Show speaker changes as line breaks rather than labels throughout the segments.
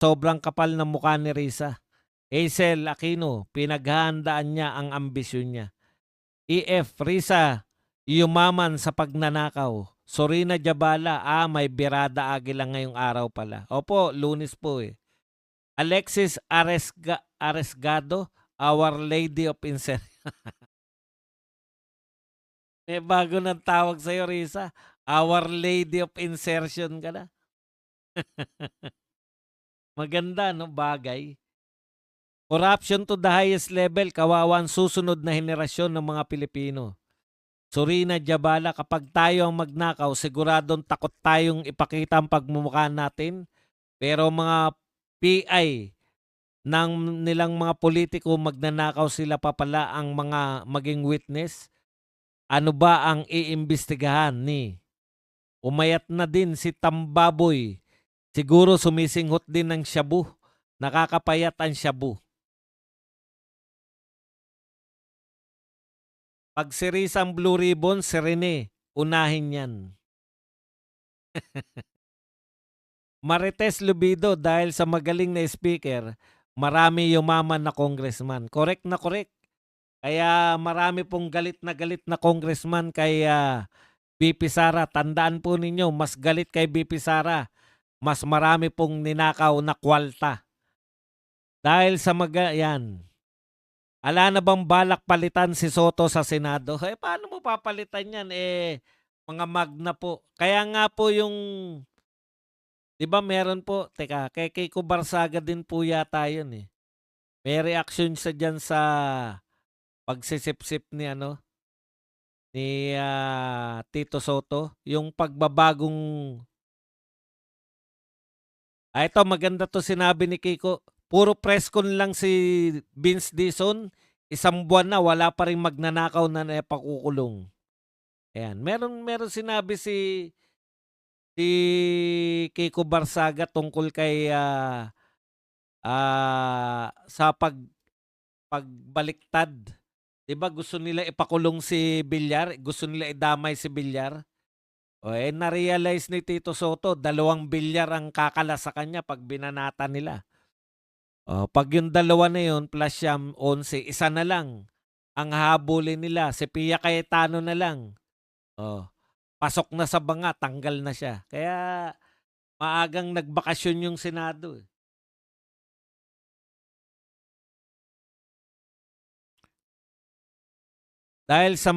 sobrang kapal ng mukha ni Risa. Hazel Aquino, pinaghahandaan niya ang ambisyon niya. EF, Risa, yumaman sa pagnanakaw. Sorina Jabala, may Birada Agila ngayong araw pala. Opo, Lunes po eh. Alexis Aresgado, Our Lady of Insertion. May bago ng tawag sa'yo, Risa. Our Lady of Insertion ka na. Maganda, no? Bagay. Corruption to the highest level, kawawa ang susunod na henerasyon ng mga Pilipino. Sorina Jabala, kapag tayo ang magnakaw, siguradong takot tayong ipakita ang pagmumukha natin. Pero mga PI ng nilang mga politiko, magnanakaw sila pa pala ang mga maging witness. Ano ba ang iimbestigahan ni? Umayat na din si Tambaboy. Siguro sumisinghot din ng shabu. Nakakapayat ang shabu. Pag si Risa ang Blue Ribbon, si Rene, unahin yan. Marites Lubido, dahil sa magaling na speaker, marami yumaman na congressman. Correct na correct. Kaya marami pong galit na congressman kay BP Sara. Tandaan po ninyo, mas galit kay BP Sara. Mas marami pong ninakaw na kwalta. Dahil sa yan. Ala na bang balak palitan si Soto sa Senado? Paano mo papalitan yan? Mga magna po. Kaya nga po yung, di ba meron po, teka, kay Kiko Barsaga din po yata yun eh. May reaction siya dyan sa pagsisip-sip ni ni Tito Soto. Yung pagbabagong, ito maganda to sinabi ni Kiko. Puro press con lang si Vince Dizon. Isang buwan na wala pa rin magnanakaw na napakukulong. Ayan. Meron sinabi si Kiko Barsaga tungkol kay sa pagbaliktad. 'Di ba gusto nila ipakulong si Villar, gusto nila idamay si Villar. Na-realize ni Tito Soto, 2 bilyar ang kakala sa kanya pag binanata nila. Pag yung 2 na yun, plus siyam, 11, isa na lang. Ang habulin nila, si Pia Cayetano na lang. Pasok na sa banga, tanggal na siya. Kaya maagang nagbakasyon yung Senado. Dahil sa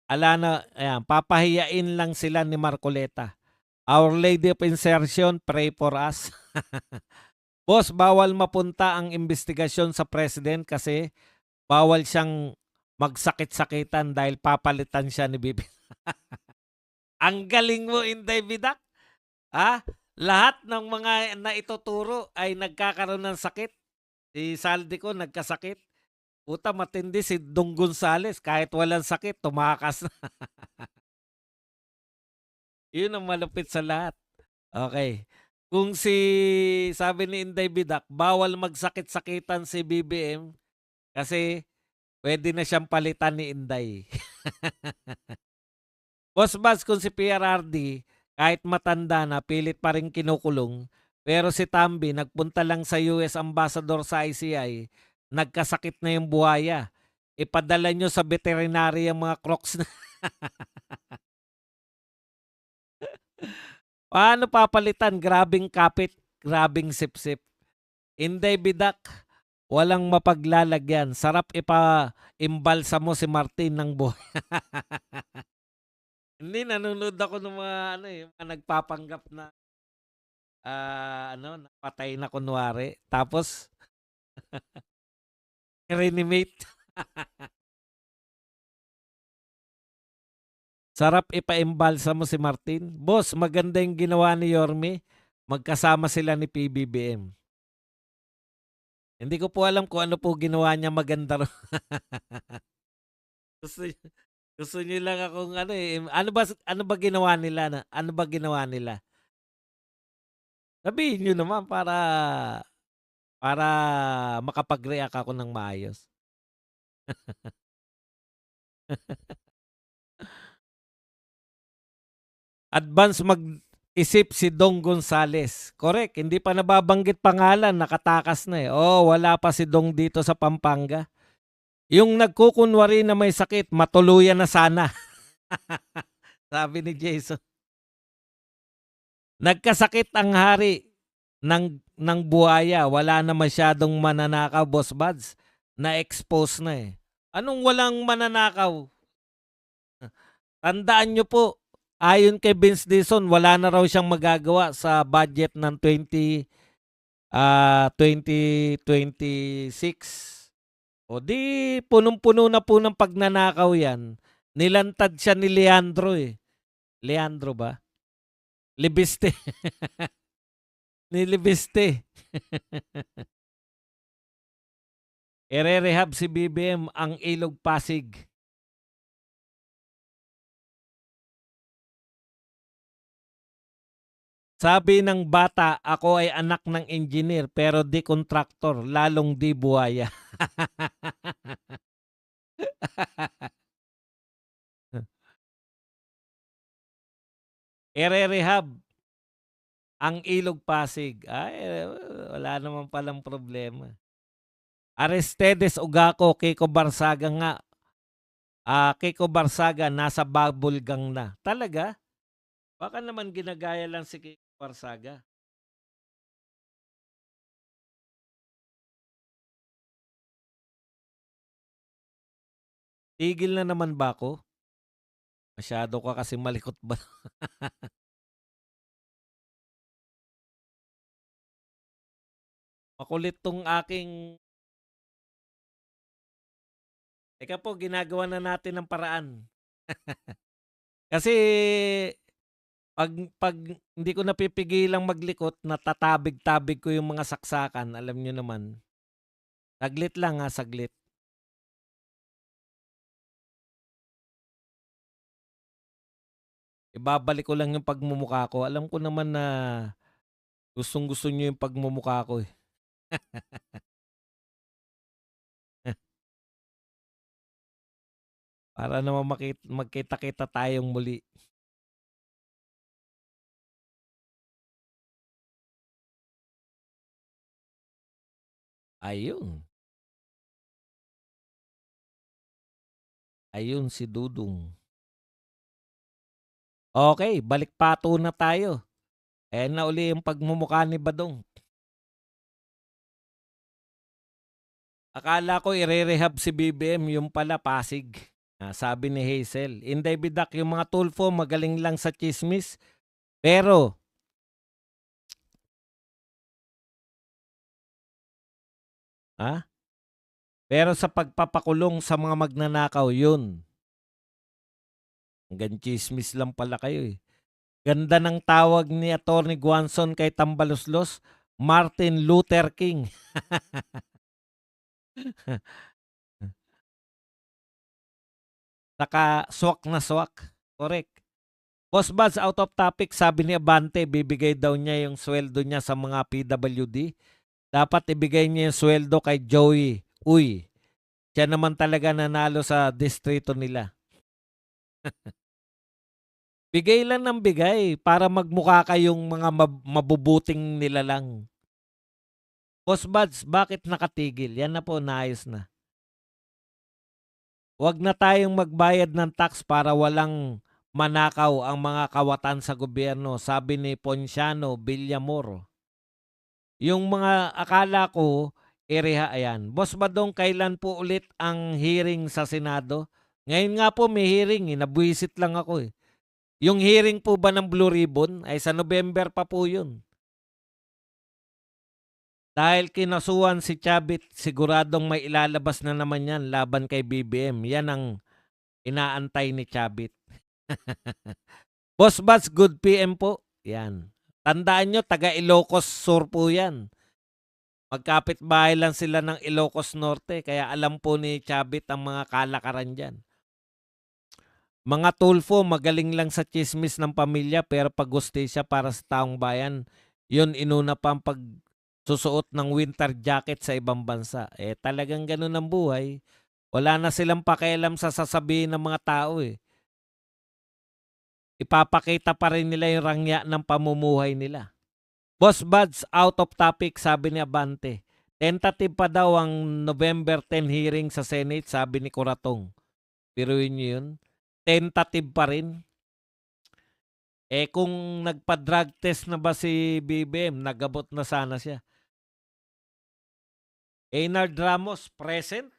ayan, papahiyain lang sila ni Marcoleta. Our Lady of Insertion, pray for us. Boss, bawal mapunta ang investigasyon sa president kasi bawal siyang magsakit-sakitan dahil papalitan siya ni Bibi. Ang galing mo, Inday Bidak. Lahat ng mga naituturo ay nagkakaroon ng sakit. Si Saldi ko nagkasakit. Puta, matindi si Dong Gonzales. Kahit walang sakit, tumakas na. Yun ang malupit sa lahat. Okay. Kung sabi ni Inday Bidak, bawal magsakit-sakitan si BBM kasi pwede na siyang palitan ni Inday. Boss Bas, kung si PRRD, kahit matanda na, pilit pa rin kinukulong. Pero si Tambi, nagpunta lang sa US Ambassador sa ICI, nagkasakit na yung buhaya. Ipadala nyo sa veterinary ang mga crocs na. Paano papalitan? Grabing kapit, grabing sip-sip. Inday Bidak, walang mapaglalagyan. Sarap ipa-imbalsa mo si Martin ng buhay. Hindi, nanonood ako ng mga, mga nagpapanggap na, napatay na kunwari. Tapos, reanimate. Sarap ipa-imbalsa mo si Martin. Boss, maganda yung ginawa ni Yorme. Magkasama sila ni PBBM. Hindi ko po alam kung ano po ginawa niya maganda. gusto niyo lang akong ano ba ginawa nila? Ano ba ginawa nila? Sabihin niyo naman para makapag-react ako ng maayos. Advance isip si Dong Gonzales. Correct, hindi pa nababanggit pangalan, nakatakas na eh. Oh, wala pa si Dong dito sa Pampanga. Yung nagkukunwari na may sakit, matuluyan na sana. Sabi ni Jason. Nagkasakit ang hari ng buhaya. Wala na masyadong mananakaw, Boss Buds. Na-expose na eh. Anong walang mananakaw? Tandaan nyo po, ayon kay Vince Dizon, wala na raw siyang magagawa sa budget ng 2026. O di punong-puno na po ng pagnanakaw yan. Nilantad siya ni Leandro eh. Leandro ba? Libiste. Ni Libiste. Ere-rehab si BBM ang Ilog Pasig. Sabi ng bata, ako ay anak ng engineer pero di kontraktor, lalong di buhaya. Ere-rehab ang Ilog Pasig. Ay, wala naman palang problema. Aristedes Ugako, Kiko Barsaga nga. Kiko Barsaga nasa bubble gang na. Talaga? Baka naman ginagaya lang si Kiko Barsaga. Tigil na naman ba ako? Masyado ka kasi malikot ba? Makulit tong aking... Teka po, ginagawa na natin ng paraan. Kasi pag hindi ko napipigilang maglikot, natatabig-tabig ko yung mga saksakan. Alam nyo naman. Saglit lang ha, saglit. Ibabalik ko lang yung pagmumukha ko. Alam ko naman na gustong-gusto nyo yung pagmumukha ko eh. Para naman magkita-kita tayong muli. Ayun. Ayun si Dudong. Okay, balik pato na tayo. Na uli yung pagmumukha ni Badong. Akala ko ire-rehab si BBM, yung pala Pasig. Sabi ni Hazel. Inday bidak, yung mga Tulfo magaling lang sa chismis. Pero, pero sa pagpapakulong sa mga magnanakaw, yun. Hanggang chismis lang pala kayo eh. Ganda ng tawag ni Atty. Guanzon kay Tambaloslos, Martin Luther King. Saka swak na swak. Correct. Boss Buzz, out of topic, sabi ni Abante, bibigay daw niya yung sweldo niya sa mga PWD. Dapat ibigay niya yung sweldo kay Joey. Uy, siya naman talaga nanalo sa distrito nila. Bigay lang ng bigay para magmukha kayong mga mabubuting nila lang. Boss Buds, bakit nakatigil? Yan na po, naayos na. Huwag na tayong magbayad ng tax para walang manakaw ang mga kawatan sa gobyerno, sabi ni Ponciano Villamor. Yung mga akala ko, ayan. Boss Badong, kailan po ulit ang hearing sa Senado? Ngayon nga po may hearing, nabuisit lang ako eh. Yung hearing po ba ng Blue Ribbon ay sa November pa po yun. Dahil kinasuhan si Chavit, siguradong may ilalabas na naman yan laban kay BBM. Yan ang inaantay ni Chavit. Boss Bats, good PM po. Yan. Tandaan nyo, taga Ilocos Sur po yan. Magkapit bahay lang sila ng Ilocos Norte, kaya alam po ni Chavit ang mga kalakaran dyan. Mga Tulfo, magaling lang sa chismis ng pamilya pero pag siya para sa taong bayan, yun inuna pa ang pagsusuot ng winter jacket sa ibang bansa. Talagang ganun ang buhay. Wala na silang pakialam sa sasabihin ng mga tao eh. ipapakita pa rin nila yung rangya ng pamumuhay nila. Boss Buds, out of topic, sabi ni Abante. Tentative pa daw ang November 10 hearing sa Senate, sabi ni Coratong. Biruin niyo yun. Tentative pa rin. Kung nagpa-drug test na ba si BBM, nagabot na sana siya. Eynard Ramos, present.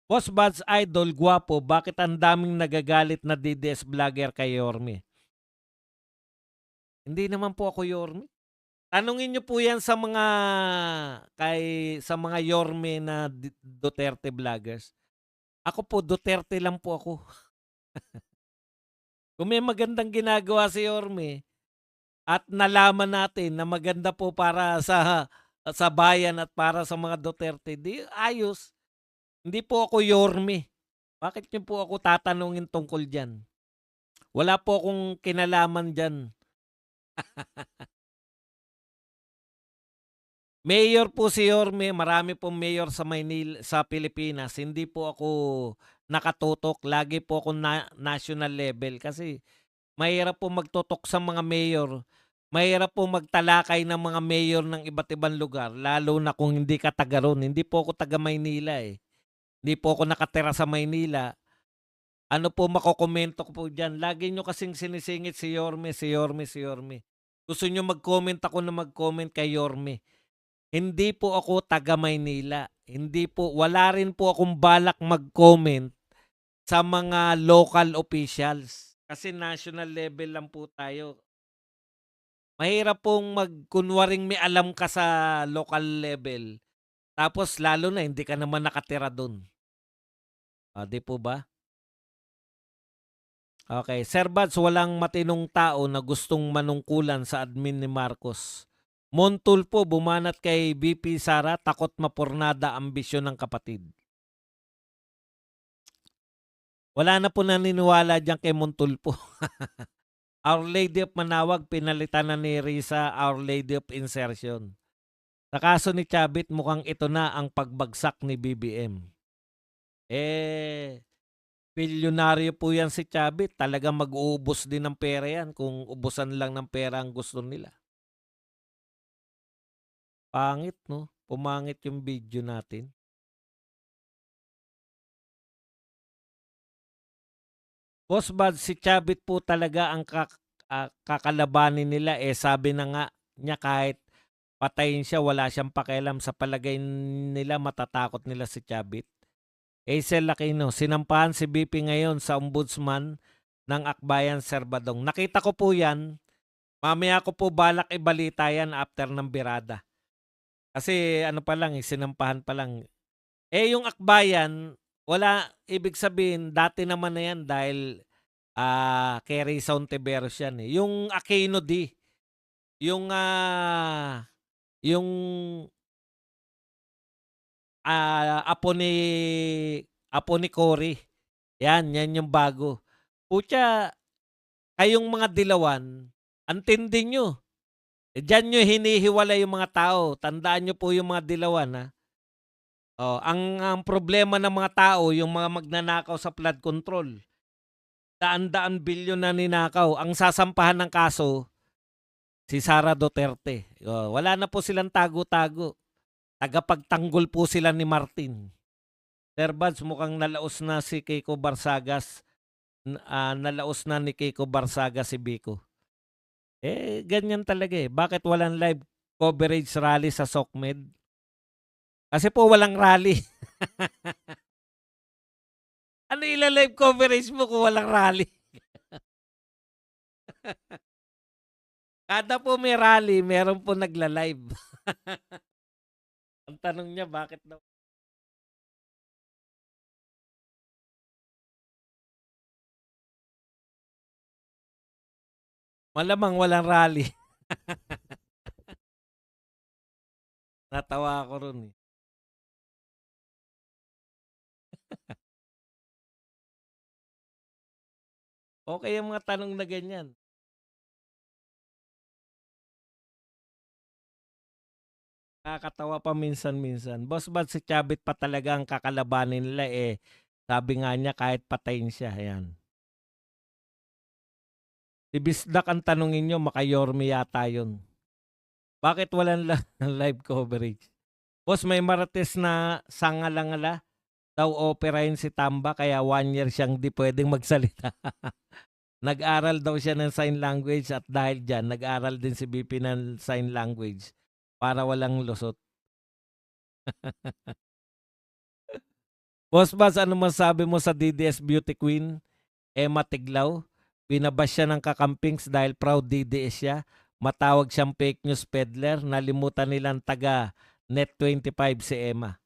Boss Buds Idol, gwapo, bakit ang daming nagagalit na DDS vlogger kay Yorme? Hindi naman po ako Yorme. Tanungin niyo po yan sa mga Yorme na Duterte vloggers. Ako po, Duterte lang po ako. Kung may magandang ginagawa si Yorme at nalaman natin na maganda po para sa bayan at para sa mga Duterte, di ayos. Hindi po ako Yorme. Bakit niyo po ako tatanungin tungkol dyan? Wala po akong kinalaman dyan. Mayor po si Yorme, marami pong mayor sa Maynila, sa Pilipinas. Hindi po ako nakatutok, lagi po ako national level kasi mahirap po magtutok sa mga mayor. Mahirap po magtalakay ng mga mayor ng iba't ibang lugar, lalo na kung hindi ka taga ron. Hindi po ako taga Maynila eh. Hindi po ako nakatira sa Maynila. Ano po makokomento ko po dyan? Lagi nyo kasing sinisingit si Yorme, si Yorme, si Yorme. Gusto nyo mag-comment ako na mag-comment kay Yorme. Hindi po ako taga Maynila. Hindi po, wala rin po akong balak mag-comment sa mga local officials. Kasi national level lang po tayo. Mahirap pong kunwaring may alam ka sa local level. Tapos lalo na hindi ka naman nakatira doon. Di po ba? Okay. Sir Bats, walang matinong tao na gustong manungkulan sa admin ni Marcos. Montulpo bumanat kay VP Sara, takot mapurnada ambisyon ng kapatid. Wala na po naniniwala dyan kay Montulpo. Our Lady of Manawag, pinalitan na ni Risa Our Lady of Insertion. Sa kaso ni Chavit, mukhang ito na ang pagbagsak ni BBM. Bilyonaryo po yan si Chavit. Talagang mag-uubos din ng pera yan kung ubusan lang ng pera ang gusto nila. Pangit, no? Pumangit yung video natin. Boss Bad, si Chavit po talaga ang kakalabanin nila. Sabi na nga niya kahit patayin siya, wala siyang pakialam. Sa palagay nila, matatakot nila si Chavit. Hazel Aquino, sinampahan si BP ngayon sa ombudsman ng Akbayan Serbadong. Nakita ko po yan. Mamaya ko po balak ibalita yan after ng birada. Kasi ano pa lang, sinampahan pa lang. Yung Akbayan, wala, ibig sabihin, dati naman na yan dahil kay Risa Ontiveros yan eh. Yung Aquino D, yung apo ni Cory. Yan yung bago. Pucha, kayong mga dilawan, antindi nyo. Diyan nyo hinihiwalay yung mga tao. Tandaan nyo po yung mga dilawan, ha? Ang problema ng mga tao, yung mga magnanakaw sa flood control. Daan-daan bilyon na ninakaw. Ang sasampahan ng kaso, si Sara Duterte. Wala na po silang tago-tago. Tagapagtanggol po sila ni Martin. Sir Buds, mukhang nalaos na si Kiko Barsagas. Nalaos na ni Kiko Barsagas si Biko. Ganyan talaga eh. Bakit walang live coverage rally sa SOCMED? Kasi po walang rally. Ano ila-live coverage mo kung walang rally? Kada po may rally, meron po nagla-live. Ang tanong niya, bakit daw? Malamang walang rally. Natawa ako ron eh. Okay yung mga tanong na ganyan. Nakakatawa pa minsan-minsan. Boss Bad, si Chavit pa talaga ang kakalabanin nila eh. Sabi nga niya kahit patayin siya. Ayan. Si Bisdak ang tanungin niyo, maka-Yorme yata 'yun. Bakit walang live coverage? Boss, may Marites na sangala-ngala daw operahin si Tamba kaya 1 year siyang 'di puwedeng magsalita. Nag-aral daw siya ng sign language at dahil diyan nag-aral din si BP ng sign language para walang lusot. Boss Bas, ano masasabi mo sa DDS beauty queen, Emma Tiglao? Binabash siya ng kakampings dahil proud DDS siya. Matawag siyang fake news peddler. Nalimutan nilang taga Net25 si Emma.